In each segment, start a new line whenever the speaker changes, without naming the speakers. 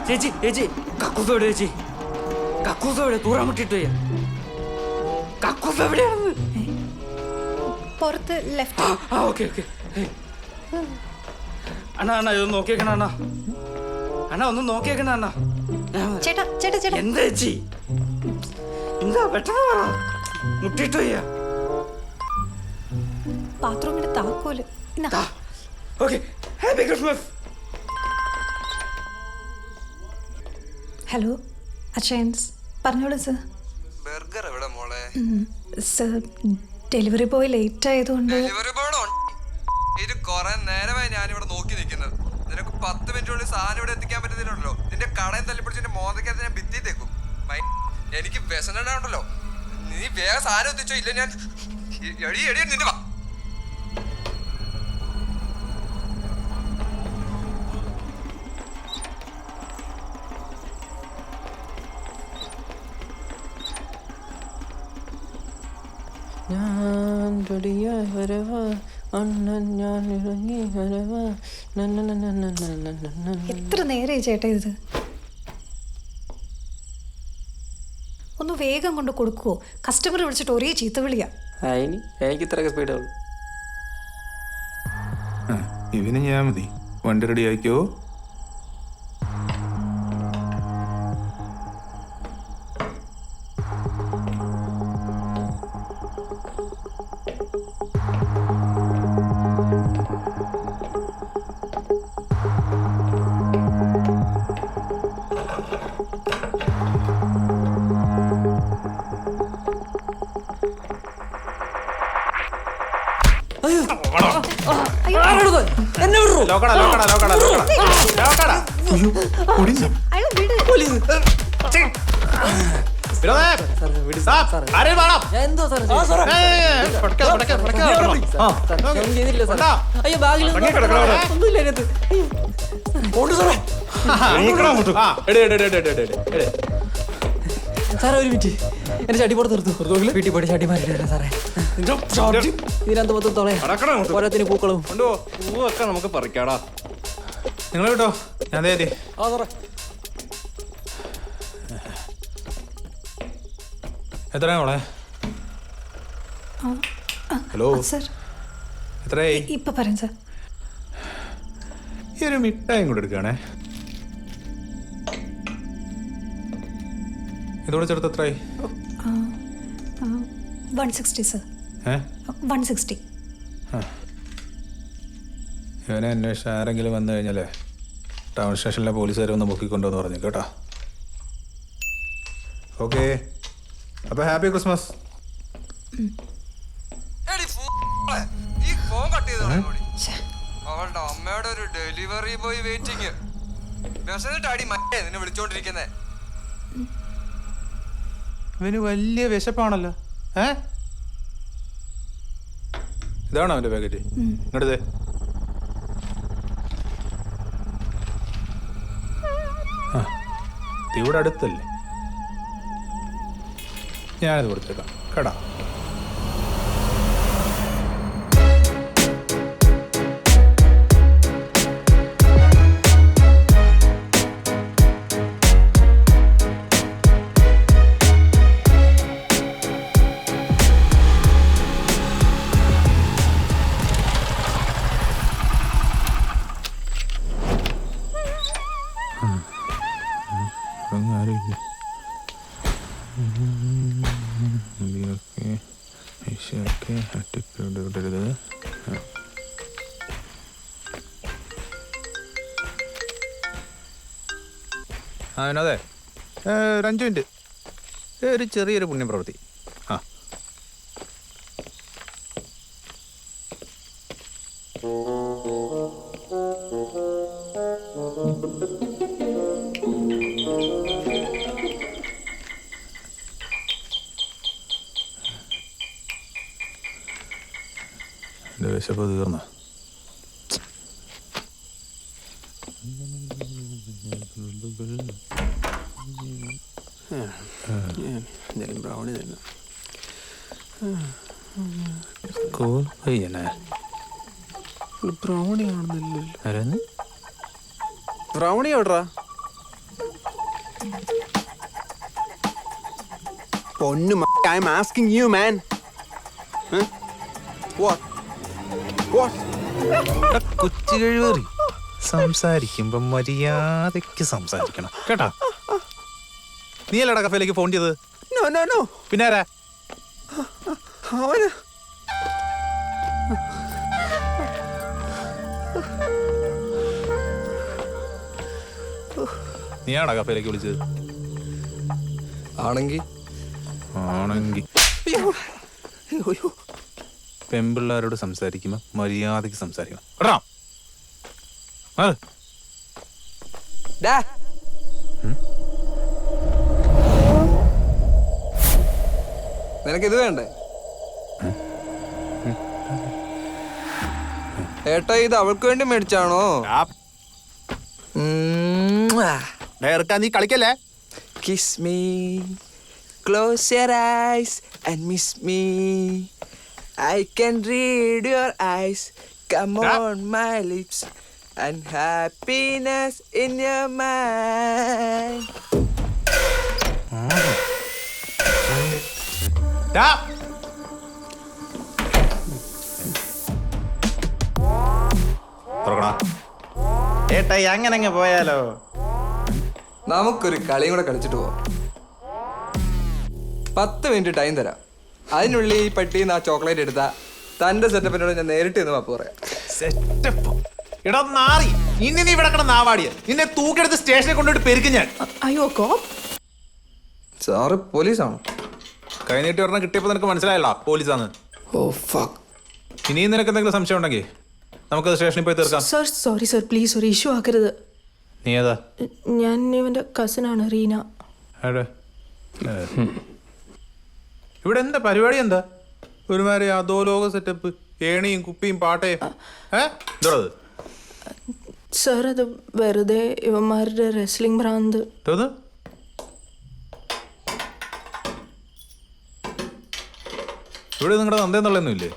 ചേച്ചി ചേച്ചി കക്കൂസ് എവിടെ ചേച്ചി? കക്കൂസ് എവിടെ? തൂറാൻ മുട്ടിട്ട് കക്കൂസ് എവിടെയാണെന്ന്?
പുറത്ത് ലെഫ്റ്റ്.
Okay okay. അണ്ണാ അണ്ണാ ഇതൊന്ന് നോക്കിയേക്കണ അണ്ണാ. അണ്ണാ ഒന്ന് നോക്കിയേക്കണ അണ്ണാ.
ചേട്ടാ ചേട്ടാ ചേട്ടാ.
എന്താ ചേച്ചി? എന്താ പെട്ടെന്ന് പറ. മുട്ടിട്ട് വയ്യ.
ബാത്റൂമിന്റെ താക്കോല്.
ഓക്കെ. Happy Christmas.
ഹലോ അക്ഷയൻസ്, പറഞ്ഞോളൂ സർ.
ബർഗർ എവിടെ മോളെ?
സർ ഡെലിവറി ബോയ് ലേറ്റ് ആയതുകൊണ്ട്.
ഡെലിവറി ബോയ് ഇത് കുറെ നേരമായി ഞാനിവിടെ നോക്കി നിൽക്കുന്നത്. നിനക്ക് 10 മിനിറ്റുള്ളിൽ സാധനം ഇവിടെ എത്തിക്കാൻ പറ്റുന്നില്ലല്ലോ. നിന്റെ കടയിൽ തല്ലിപ്പിടിച്ച് എന്റെ മോന്തക്കകത്ത് ഞാൻ ഭിത്തി തേക്കും. എനിക്ക് വ്യസനുണ്ടല്ലോ. നീ വേഗം സാധനം എത്തിച്ചോ, ഇല്ല ഞാൻ എടി എടി നിന്റെ വാ.
ഞാൻ റെഡിയായി വരവാ അണ്ണൻ, ഞാൻ ഇറങ്ങി വരവാ.
എത്ര നേരമായി ചേട്ടാ ഇത്? ഒന്ന് വേഗം കൊണ്ട് കൊടുക്കുവോ? കസ്റ്റമർ വിളിച്ചിട്ട് ഒരേ ചീത്ത വിളിയാ.
എനിക്ക് ഇത്രയൊക്കെ സ്പീഡേ ഉള്ളൂ.
ഇവന് ഞാൻ മതി. വണ്ടി റെഡി ആയിക്കോ.
സാറേ ഒരു മിനിറ്റ്, എന്റെ ചട്ടി പുറത്ത് നിർത്തും. വീട്ടിൽ പോയി ചട്ടി മാറിയിട്ടില്ല സാറേ. ഇതിനകത്ത് മൊത്തം തോളയാ, ഓരോത്തിന് പൂക്കളും
പൂവൊക്കെ നമുക്ക് പറിക്കാടാ. നിങ്ങൾ കേട്ടോ, ഞാൻ സാറേ എത്രയാ മോളെ? ഹലോ
സർ,
എത്രയായി?
ഇപ്പൊ പറയാം സർ.
ഈ ഒരു മിഠായും കൂടെ എടുക്കുകയാണേ. ഇതോടെ ചേർത്ത് എത്രയായി?
160 സർ. 160.
ഇവനെ അന്വേഷിച്ച് ആരെങ്കിലും വന്നു കഴിഞ്ഞാലേ ടൗൺ സ്റ്റേഷനിലെ പോലീസുകാർ ഒന്ന് പൊക്കിക്കൊണ്ടുവന്ന് പറഞ്ഞു കേട്ടോ. ഓക്കെ, അപ്പൊ ഹാപ്പി ക്രിസ്മസ്.
ഈ ഫോൺ കട്ട് ചെയ്തോ. അവളുടെ അമ്മയുടെ ഒരു ഡെലിവറി ബോയ് വെയിറ്റിംഗ്. വിശന്നിട്ടാടി മറ്റേ നിന്നെ വിളിച്ചോണ്ടിരിക്കുന്നേ.
ഇവന് വലിയ വിശപ്പാണല്ലോ. ഇതാണോ അവന്റെ പാക്കറ്റ്? ഇങ്ങോട്ടേ ഇവിടെ അടുത്തല്ലേ, ഞാനത് കൊടുത്തേക്കാം കേടാ. അതെ, ഒരു 5 മിനിറ്റ്, ഒരു ചെറിയൊരു പുണ്യപ്രവൃത്തി. എൻ്റെ വിശപ്പ് തീർന്ന
ബ്രൗണി തന്നെ.
സ്കൂൾ പയ്യനെ
ബ്രൗണി കാണുന്നില്ലല്ലോ.
ആരാന്ന്?
ബ്രൗണി എവിടാ?
പൊന്നു I am asking you man. What what?
കൊച്ചു കഴിവേറി സംസാരിക്കുമ്പോ മര്യാദയ്ക്ക് സംസാരിക്കണം കേട്ടാ. നീ അല്ലടാ കഫേലേക്ക് ഫോൺ ചെയ്തത്?
No no no.
പിന്നെ ആരാ?
അവന്
നീയാണോ കഫേലേക്ക് വിളിച്ചത്?
ആണെങ്കിൽ
ആണെങ്കിൽ
അയ്യോ അയ്യോ.
പെൺപിള്ളേരോട് സംസാരിക്കുമ്പോ മര്യാദയ്ക്ക് സംസാരിക്കണം കേട്ടോ. ആ
ഡാ നിനക്കിത് വേണ്ടേ? ഏട്ടാ ഇത് അവൾക്ക് വേണ്ടി മേടിച്ചാണോ?
നീ കളിക്കല്ലേ?
Kiss me, close your eyes and miss me. I can read your eyes. Come on my lips and happiness in your mind.
ഏട്ടായി അങ്ങനെ പോയാലോ?
നമുക്കൊരു കളിയും കൂടെ കളിച്ചിട്ട് പോവാം. 10 മിനിറ്റ് ടൈം തരാം. അതിനുള്ളിൽ ഈ പട്ടിന്ന് ആ ചോക്ലേറ്റ് എടുത്താ തന്റെ സെറ്റപ്പിനോട് ഞാൻ നേരിട്ട് എന്ന് മാപ്പ് പറയാം.
എടാ നാറി, ഇനി നീ ഇവിടെ കിടന്ന് ആവാടിയ നിന്നെ തൂക്കെടുത്ത് സ്റ്റേഷനിൽ കൊണ്ടുപോയിട്ട് പെരുക്കും ഞാൻ.
അയ്യോ കോപ്പ്.
സാറ് പോലീസാണോ?
കൈനീട്ടി ഒരെണ്ണം കിട്ടിയപ്പോ നിനക്ക് മനസ്സിലായല്ലോ പോലീസാന്ന്.
ഓ ഫക്ക്.
ഇനിയും നിനക്ക് എന്തെങ്കിലും സംശയം ഉണ്ടെങ്കിൽ നമുക്കത് സ്റ്റേഷനിൽ പോയി തീർക്കാം.
സർ സോറി സർ, പ്ലീസ് ഒരു ഇഷ്യൂ ആക്കരുത്.
നീ ഏതാ?
ഞാൻ ഇവന്റെ കസിനാണ് റീന.
ഇവിടെ എന്താ പരിപാടി? എന്താ ഒരുമാതിരി അധോലോക സെറ്റപ്പ്, ഏണിയും കുപ്പിയും പാട്ടയും എന്തോടത്?
സർ അത് വെറുതെ ഇവന്മാരുടെ റെസ്ലിംഗ് ഭ്രാന്ത്.
ഇവിടെ നിങ്ങളുടെ നന്ദേന്നുള്ളൊന്നും ഇല്ലേ?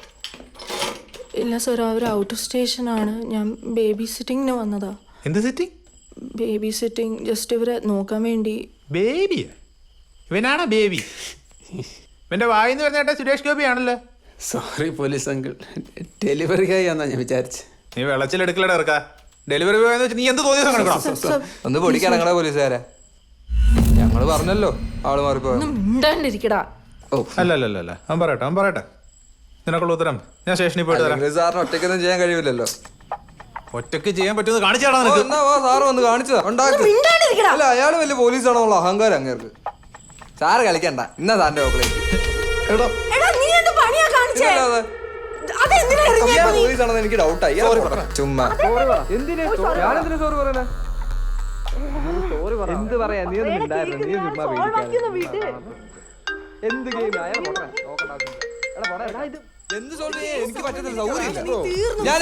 ഇല്ല സർ, അവർ ഔട്ട് ഓഫ് സ്റ്റേഷനാണ്. ഞാൻ ബേബി സിറ്റിങ്ങിന് വന്നതാ.
എന്ത് സിറ്റിംഗ്?
ബേബി സിറ്റിംഗ്, ജസ്റ്റ് ഇവരെ നോക്കാൻ വേണ്ടി.
ബേബിയാ? ഇവനാണോ ബേബി? ഇവന്റെ വായിന്ന് പറഞ്ഞേട്ടാ സുരേഷ് ഗോപി ആണല്ലോ.
സോറി പോലീസ് അങ്കിൾ, ഡെലിവറി ആയി എന്നാ ഞാൻ വിചാരിച്ചു.
നീ വെള്ളച്ചിലെടുക്കലടാ ഇറക്കാ. ഡെലിവറി ബോയ് എന്ന് വെച്ചാൽ നീ എന്ത് തോന്നിയ
ഒന്ന് പൊടിക്കടങ്ങടാ പോലീസുകാരെ. ഞങ്ങള് പറഞ്ഞല്ലോ ആള് മാറിപ്പോ.
മിണ്ടാണ്ടിരിക്കടാ.
അല്ല അവൻ പറയട്ടെ നിനക്കുള്ള ഉത്തരം ഞാൻ സ്റ്റേഷനിൽ പോയിട്ട് തരാം.
സാറിന് ഒറ്റയ്ക്കൊന്നും ചെയ്യാൻ കഴിയില്ലല്ലോ.
ഒറ്റയ്ക്ക് ചെയ്യാൻ പറ്റുന്നത് കാണിച്ചാടാ നിനക്ക്.
സാറ് വന്ന് കാണിച്ചതാ. അല്ല അയാള് വലിയ പോലീസാണോള്ള അഹങ്കാരം അങ്ങേർക്ക്. സാറ് കളിക്കണ്ട, ഇന്നാ സാറിന്റെ ചോക്ലേറ്റ്. പോലീസാണെന്ന് എനിക്ക് ഡൗട്ടായി. ചുമ്മാ എന്ത് പറയാ? നീ ഒന്നും ഉണ്ടായിരുന്നു, നീ ചുമ്മാ പേടിക്കാതെ. എന്ത് ഗെയിം എന്ത് സോൾവ് ചെയ്യാൻ എനിക്ക് പറ്റുന്നില്ല, സൗകര്യമില്ല. ഞാൻ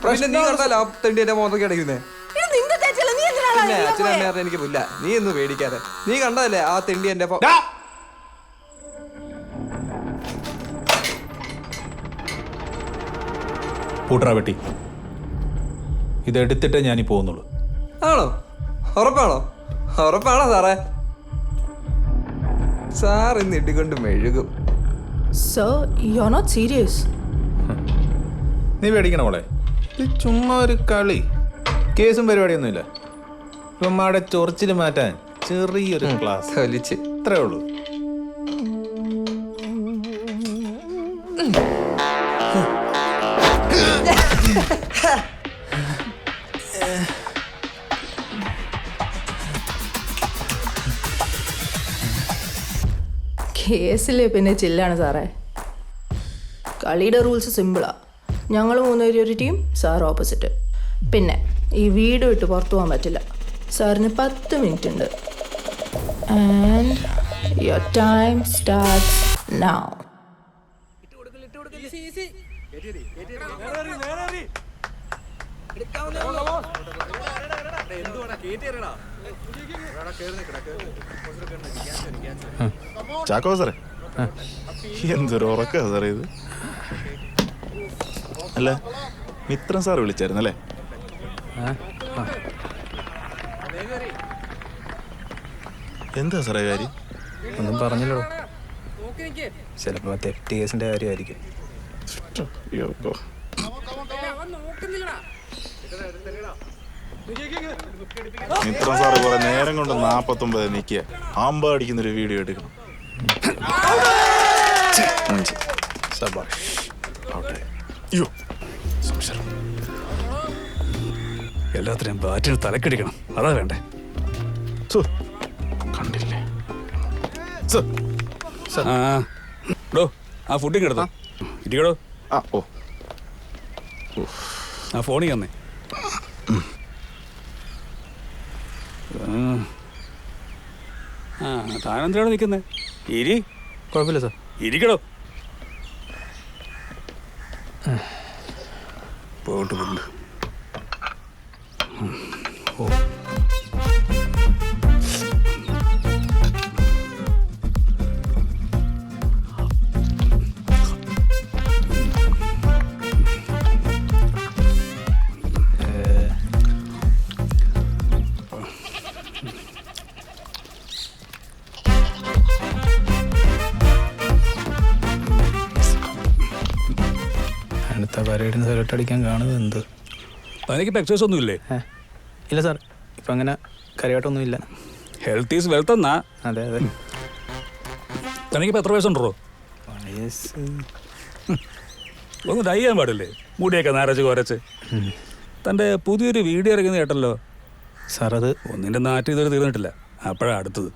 പിന്നെ നീ കണ്ടാലോ ആ തെണ്ടി എന്റെ മോന്തൊക്കെ അടയ്ക്കുന്നേ. പിന്നെ അച്ഛനമ്മ പറഞ്ഞ എനിക്ക് പുല്ല. നീ ഒന്നും പേടിക്കാതെ. നീ കണ്ടതല്ലേ ആ തെണ്ടി എന്റെ
പൂട്ടറ വെട്ടി. ഇതെടുത്തിട്ടേ ഞാനീ പോകുന്നുള്ളൂ.
ആണോ? ഉറപ്പാണോ സാറേ? സാർ ഇന്ന് ഇട്ടിക്കൊണ്ട് മെഴുകും.
Sir you are not serious?
നീ പേടിക്കണ മോളെ, ഇത് ചുമ്മാ ഒരു കളി. കേസും പരിപാടിയൊന്നുമില്ല. ഇവന്മാരുടെ ചൊറിച്ചിൽ മാറ്റാൻ ചെറിയൊരു ക്ലാസ്
വലിച്ച്
ഇത്രേ ഉള്ളൂ.
കേസിൽ പിന്നെ ചില്ലാണ് സാറേ. കളിയുടെ റൂൾസ് സിമ്പിളാ. ഞങ്ങൾ 3 പേര് ഒരു ടീം, സാർ ഓപ്പോസിറ്റ്. പിന്നെ ഈ വീട് വിട്ട് പുറത്തു പോകാൻ പറ്റില്ല. സാറിന് 10 മിനിറ്റ് ഉണ്ട്. And your time starts now.
Chacko സാറേ, എന്തൊരു ഉറക്കാ സാറേ ഇത്. അല്ല മിത്രൻ സാർ വിളിച്ചായിരുന്നല്ലേ? എന്താ സാറേ കാര്യം?
ഒന്നും പറഞ്ഞല്ലോ. ചിലപ്പോൾ തെറ്റ് കേസിൻ്റെ കാര്യമായിരിക്കും.
മിത്രം സാറ് കുറെ നേരം കൊണ്ട് 49 നിൽക്കുക. ആമ്പ അടിക്കുന്നൊരു വീഡിയോ എടുക്കണം.
എല്ലാത്തിനും ബാറ്റിന് തലക്കടിക്കണം, അതാ വേണ്ടേ.
കണ്ടില്ലേ?
ഡോ ആ ഫുഡിങ് എടുത്തോ, ഇരിക്കടോ. ആ ഫോണിൽ തന്നെ. താനെന്തിനാണ് നിൽക്കുന്നത്? ഇരി.
കുഴപ്പമില്ല സാർ.
ഇരിക്കടോ. പോട്ട് കൊണ്ട്
അടുത്ത പരേഡിന് സെലക്ട് അടിക്കാൻ കാണുന്നത് എന്ത്?
തനിക്കിപ്പോൾ എക്സസൈസ് ഒന്നുമില്ലേ?
ഇല്ല സാർ, ഇപ്പം അങ്ങനെ കാര്യമായിട്ടൊന്നുമില്ല.
ഹെൽത്ത് ഈസ് വെൽത്ത് എന്നാ.
അതെ അതെ.
തനിക്കിപ്പോൾ എത്ര വയസ്സുണ്ടോ?
വയസ്സ്
ഒന്ന് ഡൈ ചെയ്യാൻ പാടില്ലേ? മുടിയൊക്കെ നരച്ച് കുരച്ച്. തൻ്റെ പുതിയൊരു വീഡിയോ ഇറങ്ങുന്ന കേട്ടല്ലോ
സാർ. അത്
ഒന്നിൻ്റെ നാറ്റ് ഇതുവരെ തീർന്നിട്ടില്ല, അപ്പോഴാണ് അടുത്തത്.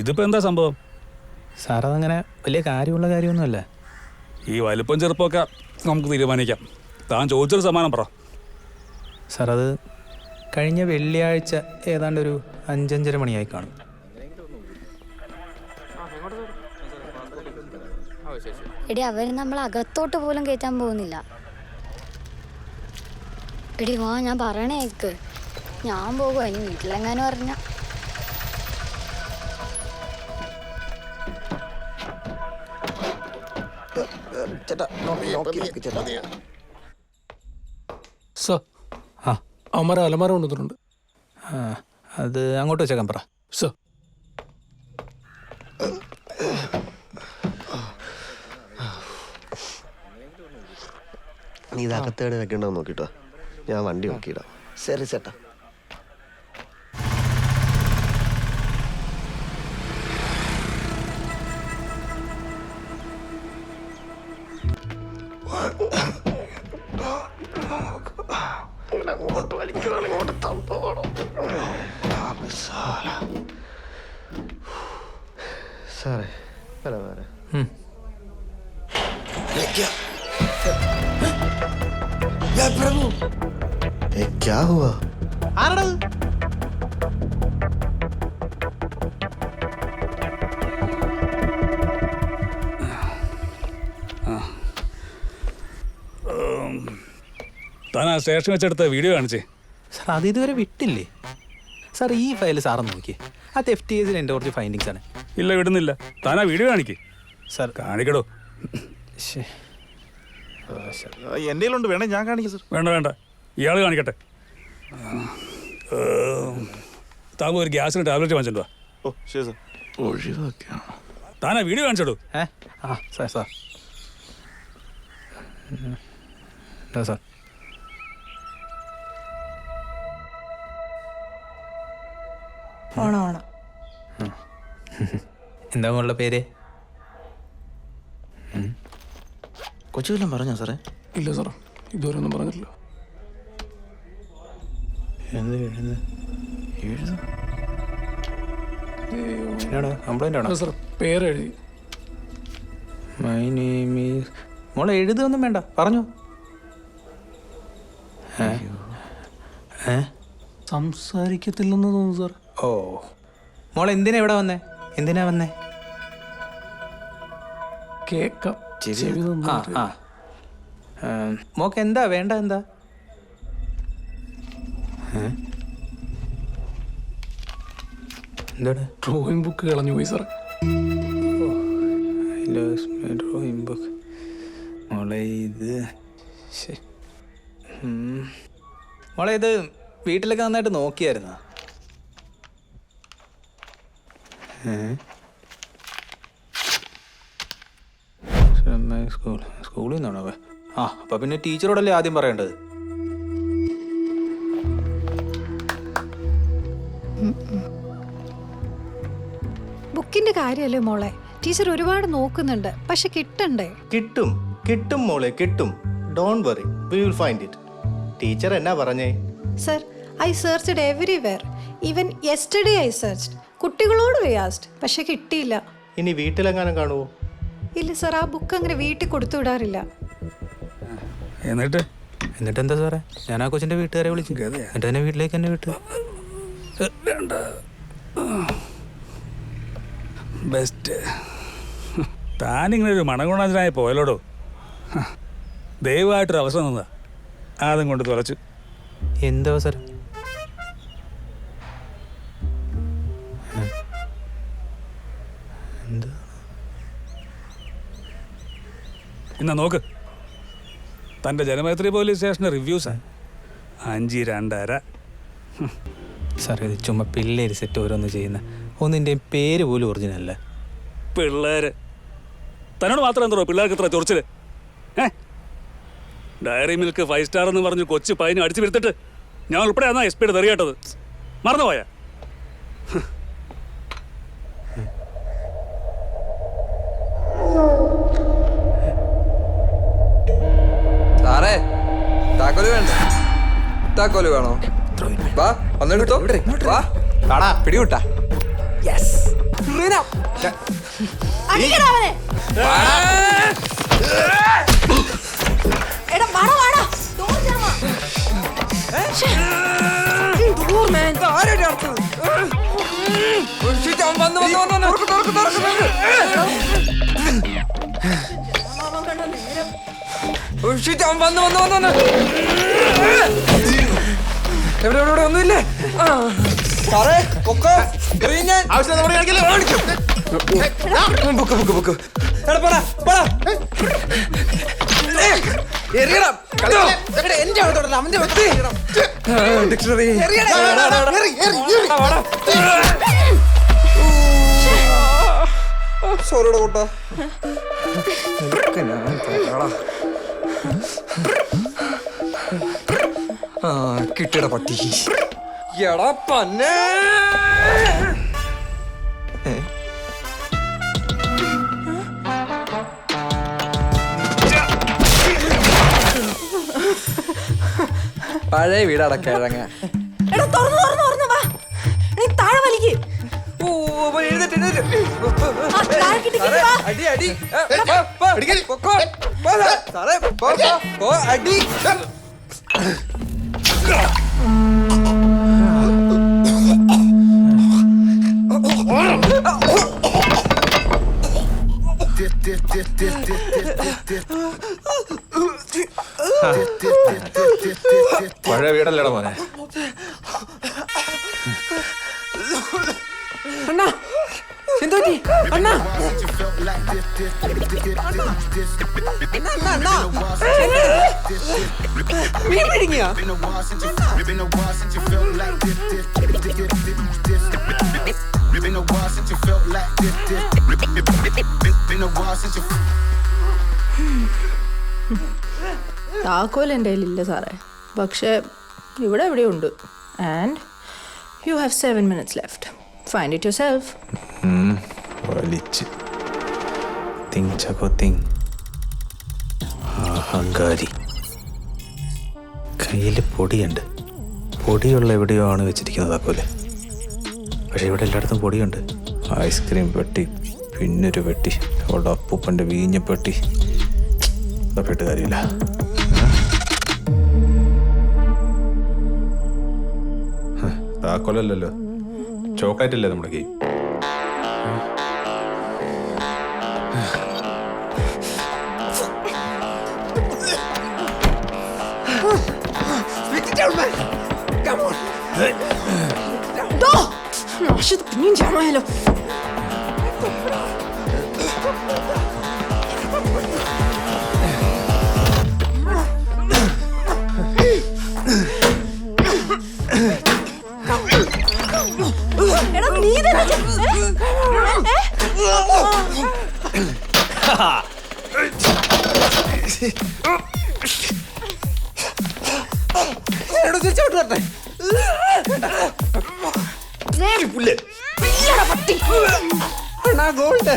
ഇതിപ്പോൾ എന്താ സംഭവം?
സാർ അതങ്ങനെ വലിയ കാര്യമുള്ള കാര്യമൊന്നുമല്ല.
ഈ വലുപ്പം ചെറുപ്പമൊക്കെ നമുക്ക് തീരുമാനിക്കാം. താൻ ചോദിച്ചൊരു സമ്മാനം പറ.
സാർ അത് കഴിഞ്ഞ വെള്ളിയാഴ്ച ഏതാണ്ട് ഒരു 5-5:30 മണിയായി കാണും.
എടി അവർ നമ്മൾ അകത്തോട്ട് പോലും കയറ്റാൻ പോകുന്നില്ല. എടി വാ, ഞാൻ പറയണേ കേക്ക്. ഞാൻ പോകുമോ ഇനി വീട്ടിലെങ്ങാനും പറഞ്ഞ.
അവന്മാർ അലമാര കൊണ്ടുവന്നിട്ടുണ്ട്.
അത് അങ്ങോട്ട് വെച്ചേക്കാൻ പറ.
നീ ഇത് അകത്തേടെ വെക്കണ്ടോ നോക്കിട്ടോ, ഞാൻ വണ്ടി നോക്കിയിടാം. ശരി ചേട്ടാ. ഇങ്ങോട്ട് വലിക്കണം, ഇങ്ങോട്ട് തന്നോണം. സാറേ വരാം വരാം. प्रभु क्या हुआ?
താൻ ആ സ്റ്റേഷൻ വെച്ചെടുത്ത വീഡിയോ കാണിച്ചേ.
സാർ അത് ഇതുവരെ വിട്ടില്ലേ? സാർ ഈ ഫയൽ സാറൊന്ന് നോക്കി. അത് FTAസിൽ എൻ്റെ കുറച്ച് ഫൈൻഡിങ്സ് ആണ്.
ഇല്ല, വിടുന്നില്ല. താൻ ആ വീഡിയോ കാണിക്കേ.
സാർ
കാണിക്കടോ.
എൻ്റെ കയ്യിലുണ്ട്, വേണേ ഞാൻ കാണിക്കാം സാർ.
വേണ്ട വേണ്ട, ഇയാൾ കാണിക്കട്ടെ. താങ്കൾ ഒരു ഗ്യാസിന് ടാബ്ലറ്റ് വാങ്ങിച്ചിട്ടുണ്ടോ?
ഓ ശരി സാർ. ഒഴിവാക്കാം.
താൻ ആ വീഡിയോ കാണിച്ചിടൂ.
Sir sir sir
Onam Onam.
എന്താ മോളുടെ പേര്?
കൊച്ചു വല്ലതും പറഞ്ഞോ സാറേ?
ഇല്ല സാറേ, ഇതുവരെ ഒന്നും പറഞ്ഞിട്ടില്ല.
കംപ്ലൈൻ്റ് ആണോ
സാർ? പേരെഴുതി.
My name is. മോളെ എഴുതൊന്നും വേണ്ട, പറഞ്ഞോ.
സംസാരിക്കത്തില്ലെന്ന് തോന്നുന്നു സാർ.
ഓ, മോളെ എന്തിനാ ഇവിടെ വന്നേ? എന്തിനാ വന്നേ?
കേക്കാം.
മോക്ക് എന്താ വേണ്ട? എന്താ എന്താണ്?
ഡ്രോയിങ് ബുക്ക് കളഞ്ഞു പോയി സാർ.
Drawing book. മോളെ ഇത് മോളെ ഇത് വീട്ടിലൊക്കെ നന്നായിട്ട് നോക്കിയായിരുന്നോ? സ്കൂളിൽ നിന്നാണോ? ആ അപ്പൊ പിന്നെ ടീച്ചറോടല്ലേ ആദ്യം പറയേണ്ടത്.
ബുക്കിന്റെ കാര്യമല്ലേ മോളെ, ടീച്ചർ ഒരുപാട് നോക്കുന്നുണ്ട്, പക്ഷെ കിട്ടണ്ടേ?
കിട്ടും കിട്ടും മോളെ കിട്ടും. Don't worry, we will find it. Teacher എന്നാ പറഞ്ഞേ?
Sir, I searched everywhere, even yesterday I searched. കുട്ടികളോട് ആസ്റ്റ്, പക്ഷെ കിട്ടിയില്ല.
ഇനി വീട്ടിലെങ്ങാനും കാണുമോ?
ഇല്ല സർ, ആ ബുക്ക് അങ്ങനെ വീട്ടിൽ കൊടുത്തു വിടാറില്ല.
എന്നിട്ട്
എന്താ സാറേ, ഞാൻ ആ കൊച്ചിന്റെ വീട്ടുകാരെ വിളിച്ചു, എന്നിട്ട് എന്നെ വീട്ടിലേക്ക് എന്നെ വിട്ടു.
ബെസ്റ്റ്. താനിങ്ങനെ ഒരു മണഗുണാചനായി പോയല്ലോടോ. ദയവായിട്ടൊരു അവസരം തന്നതാ, അതും കൊണ്ട് തുറച്ചു.
എന്തവസരം?
എന്നാ നോക്ക്, തൻ്റെ ജനമൈത്രി പോലീസ് സ്റ്റേഷൻ്റെ റിവ്യൂസാ 5-2.5.
സാറേ ഇത് ചുമ്മാ പിള്ളേര് സെറ്റ് ഓരോന്ന് ചെയ്യുന്ന ഒന്നിൻ്റെ പേര് പോലും ഒറിജിനൽ അല്ല.
പിള്ളേര് തന്നോട് മാത്രം എന്തോ പിള്ളേർക്ക് ഇത്ര ചൊറിച്ചില്? ഡയറി മിൽക്ക് 5 സ്റ്റാർ എന്ന് പറഞ്ഞ് കൊച്ചു പയ്യനെ അടിച്ചു വിടുത്തിട്ട് ഞാൻ ഉൾപ്പെടെ എന്നാ SP തെറിയാട്ടത്, മറന്നുപോയാ?
സാറേ താക്കോല് വേണ്ട, താക്കോല് വേണോ? വാ ഒന്നെടുത്തോ, വാ പിടികൂട്ടാ. എവിടെ ഒന്നുമില്ലേ സാറേ? പൊക്കോ, ഡിക്ഷണറി സോറിയുടെ കൂട്ടാ. കിട്ടിയട പട്ടി. എടാ പന്നെ, പഴയ വീടാടാ കിഴങ്ങ. അടി അടി സാറേ, അടി.
പഴയ വീടല്ലേടാ മോനെ.
അണ്ണാ എന്തോ അണ്ണാ, മീൻ പിടിങ്ങിയ
താക്കോൽ എൻ്റെ കയ്യിലില്ല സാറേ, പക്ഷേ ഇവിടെ എവിടെയുണ്ട്. And you have 7 minutes left. Find it your self.
വലിച്ച് തിങ് ചകോ തിങ്. അഹങ്കാരി. കയ്യിൽ പൊടിയുണ്ട്, പൊടിയുള്ള എവിടെയോ ആണ് വെച്ചിരിക്കുന്നത് താക്കോല്. പക്ഷെ ഇവിടെ എല്ലായിടത്തും പൊടിയുണ്ട്. ഐസ്ക്രീം പെട്ടി, പിന്നൊരു പെട്ടി, അവളുടെ അപ്പൂപ്പൻ്റെ വീഞ്ഞ പെട്ടി. പെട്ട് കാര്യമില്ല. താക്കോലല്ലോ, ചോക്ലേറ്റ് അല്ലേ നമ്മുടെ ഗെയിം.
പിന്നെയും ജാമായാലോ. എടാ നീ
ഗോൾഡ്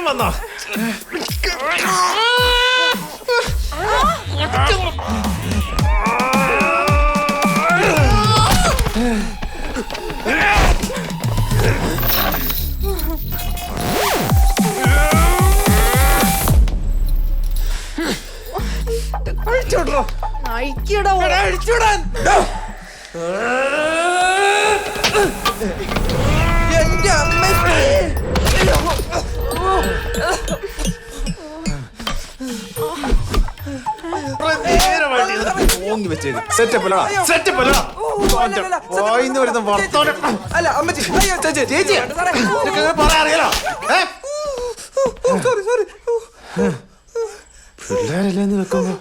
വന്നോ പിള്ളേരല്ലേ വെക്കുമ്പോ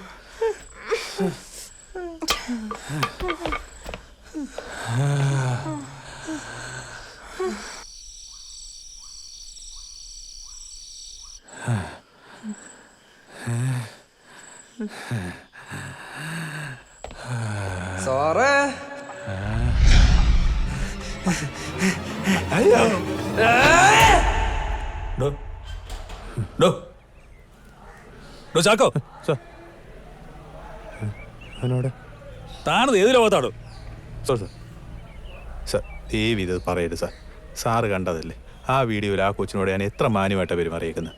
സാറേ
ചാക്കോ താണത് ഏത് ലോകത്താണോ?
സാർ ദേവി ഇത് പറയരുത് സാർ. സാറ് കണ്ടതല്ലേ ആ വീഡിയോയിൽ ആ കൊച്ചിനോട് ഞാൻ എത്ര മാന്യമായിട്ടാണ് പെരുമാറിയേക്കുന്നത്.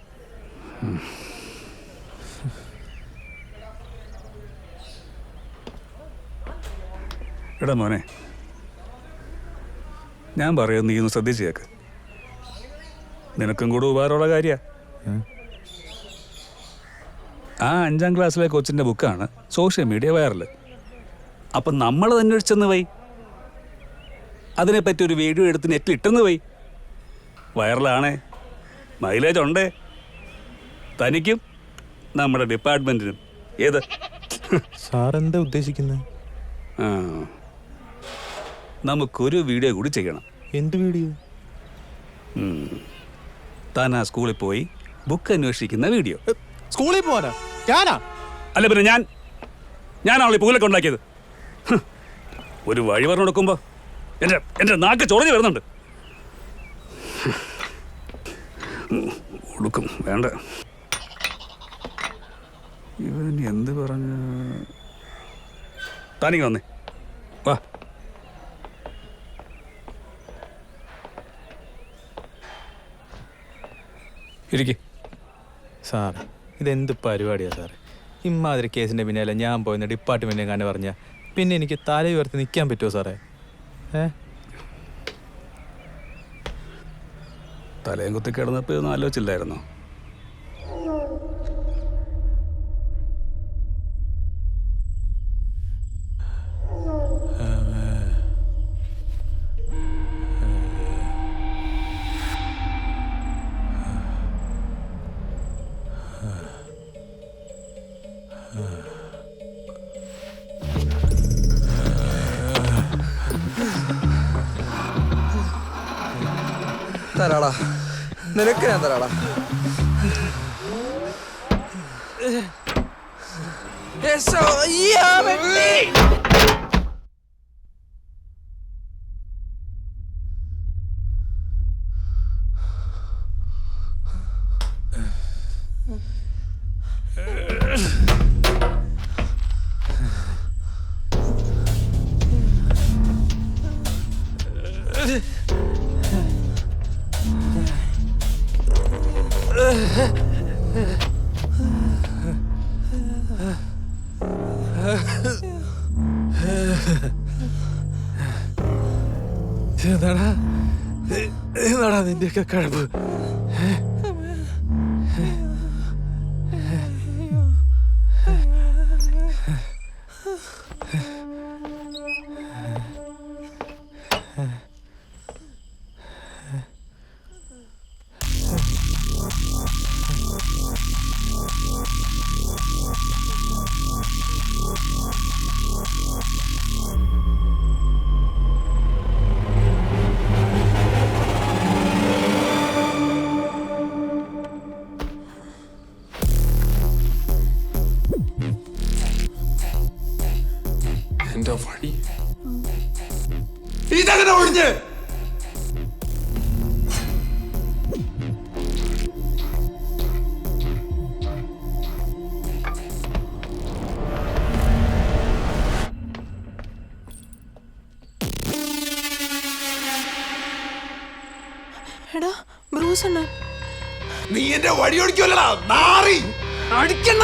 എടാ മോനെ, ഞാൻ പറയുന്നത് നീ ഒന്ന് ശ്രദ്ധിച്ച് കേക്ക്. നിനക്കും കൂടെ ഉപകാരമുള്ള കാര്യ. ആ 5ാം ക്ലാസ്സിലെ കൊച്ചിൻ്റെ ബുക്കാണ് സോഷ്യൽ മീഡിയ വൈറൽ. അപ്പം നമ്മളത് അന്വേഷിച്ചെന്ന് വൈ, അതിനെപ്പറ്റി ഒരു വീഡിയോ എടുത്ത് നെറ്റിൽ ഇട്ടെന്ന് വൈ, വൈറലാണേ, മൈലേജ് ഉണ്ടേ തനിക്കും നമ്മുടെ ഡിപ്പാർട്ട്മെൻറ്റിനും. ഏത്
സാറെന്താ ഉദ്ദേശിക്കുന്നത്?
ആ, നമുക്കൊരു വീഡിയോ കൂടി ചെയ്യണം.
എന്ത് വീഡിയോ?
താൻ ആ സ്കൂളിൽ പോയി ബുക്ക് അന്വേഷിക്കുന്ന വീഡിയോ.
സ്കൂളിൽ പോവാനാ? ഞാനാ?
അല്ല പിന്നെ ഞാനാണല്ലോ ഈ പൂലൊക്കെ ഉണ്ടാക്കിയത്. ഒരു വഴി പറഞ്ഞു കൊടുക്കുമ്പോൾ എൻ്റെ നാക്ക് ചൊറഞ്ഞു വരുന്നുണ്ട്. കൊടുക്കും വേണ്ട. ഇവൻ എന്ത് പറഞ്ഞ? താനിങ്ങ് വന്നേ, വാ. ഇരിക്കേ.
സാർ ഇതെന്ത് പരിപാടിയാണ് സാറേ? ഇമ്മാതിരി കേസിൻ്റെ പിന്നാലെ ഞാൻ പോയെന്ന് ഡിപ്പാർട്ട്മെൻറ്റിനെ കണ്ടു പറഞ്ഞാൽ പിന്നെ എനിക്ക് തല ഉയർത്തി നിൽക്കാൻ പറ്റുമോ സാറേ?
തലയും കുത്തി കിടന്നപ്പോൾ ഇതൊന്നും ആലോചിച്ചില്ലായിരുന്നോ?
തരാടാ, നിനക്ക് ഞാൻ തരാടാ.
എന്താടാ നിന്റെയൊക്കെ കഴിവ്?
എന്റെ വഴി ഇതങ്ങനെ ഒഴിഞ്ഞ്
എടാ ബ്രൂസ് അണ്ണൻ.
നീ എന്റെ വഴി ഓടിക്കുമല്ലടാ നാറി അടിക്കണ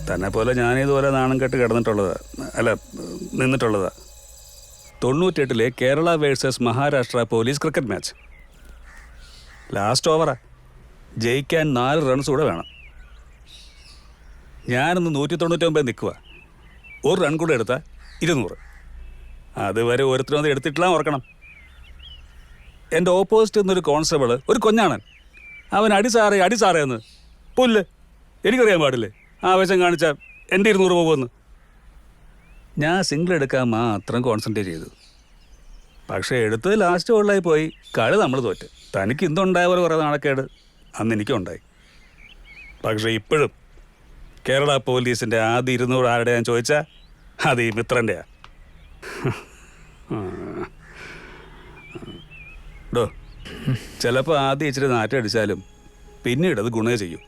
തന്നെ പോലെ ഞാനിതുപോലെ നാണം കെട്ട് കിടന്നിട്ടുള്ളതാ, അല്ല നിന്നിട്ടുള്ളതാ. 98 Kerala versus Maharashtra police cricket match. Last ഓവറാ, ജയിക്കാൻ 4 റൺസ് കൂടെ വേണം. ഞാനിന്ന് 199 നിൽക്കുക. 1 റൺ കൂടെ എടുത്താൽ 200. അതുവരെ ഒരുത്തരൊന്നും എടുത്തിട്ടില്ല, ഓർക്കണം. എൻ്റെ ഓപ്പോസിറ്റ് നിന്നൊരു കോൺസ്റ്റബിൾ, ഒരു കൊഞ്ഞാണൻ, അവൻ അടി സാറേ എന്ന് പുല്ല്. എനിക്കറിയാൻ പാടില്ലേ ആവേശം കാണിച്ചാൽ എൻ്റെ 200 പോകുമെന്ന്. ഞാൻ സിംഗിൾ എടുക്കാൻ മാത്രം കോൺസെൻട്രേറ്റ് ചെയ്തു. പക്ഷേ എടുത്ത് ലാസ്റ്റ് ബോളിലായി പോയി. കളി നമ്മൾ തോറ്റ്. തനിക്ക് ഇന്നുണ്ടായ പോലെ കുറേ നാണക്കേട് അന്ന് എനിക്കുണ്ടായി. പക്ഷേ ഇപ്പോഴും കേരള പോലീസിൻ്റെ ആദ്യ 200 ആരുടെ ഞാൻ ചോദിച്ചാൽ അത് ഈ മിത്രൻ്റെയാ. ഡോ, ചിലപ്പോൾ ആദ്യം ഇച്ചിരി നാറ്റടിച്ചാലും പിന്നീട് അത് ഗുണേ ചെയ്യും.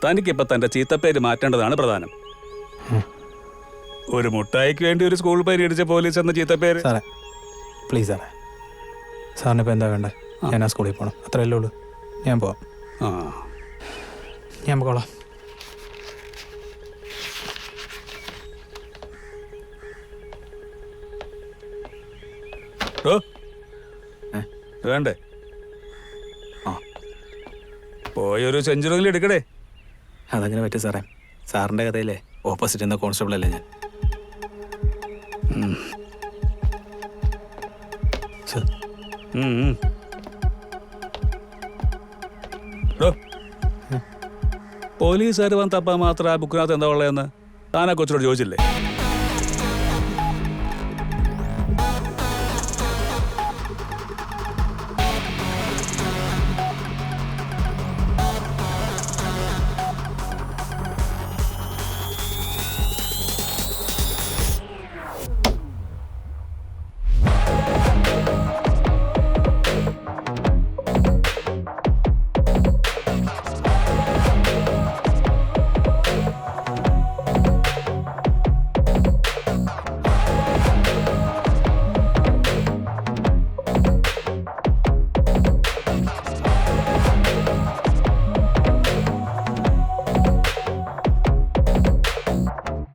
തനിക്കിപ്പോൾ തൻ്റെ ചീത്തപ്പേര് മാറ്റേണ്ടതാണ് പ്രധാനം. ഒരു മുട്ടായിക്ക് വേണ്ടി ഒരു സ്കൂൾ പരിഹരിച്ച പോലീസ് എന്ന ചീത്തപ്പേര്.
സാറേ പ്ലീസ് സാറേ, സാറിനിപ്പോൾ എന്താ വേണ്ടേ? ഞാൻ ആ സ്കൂളിൽ പോകണം, അത്രയല്ലേ ഉള്ളൂ. ഞാൻ പോവാം.
ആ
ഞാൻ പോകോളാം.
ഓ വേണ്ടേ?
ആ
പോയൊരു സെഞ്ചുറിയിൽ എടുക്കടേ.
അതങ്ങനെ പറ്റും സാറേ. സാറിൻ്റെ കഥയിലെ ഓപ്പോസിറ്റ് എന്ന കോൺസ്റ്റബിൾ അല്ലേ ഞാൻ. സാർ
പോലീസുകാർ വന്ന് തപ്പാൻ മാത്രം ആ ബുക്കിനകത്ത് എന്താ ഉള്ളതെന്ന് താനാ കൊച്ചിനോട് ചോദിച്ചില്ലേ?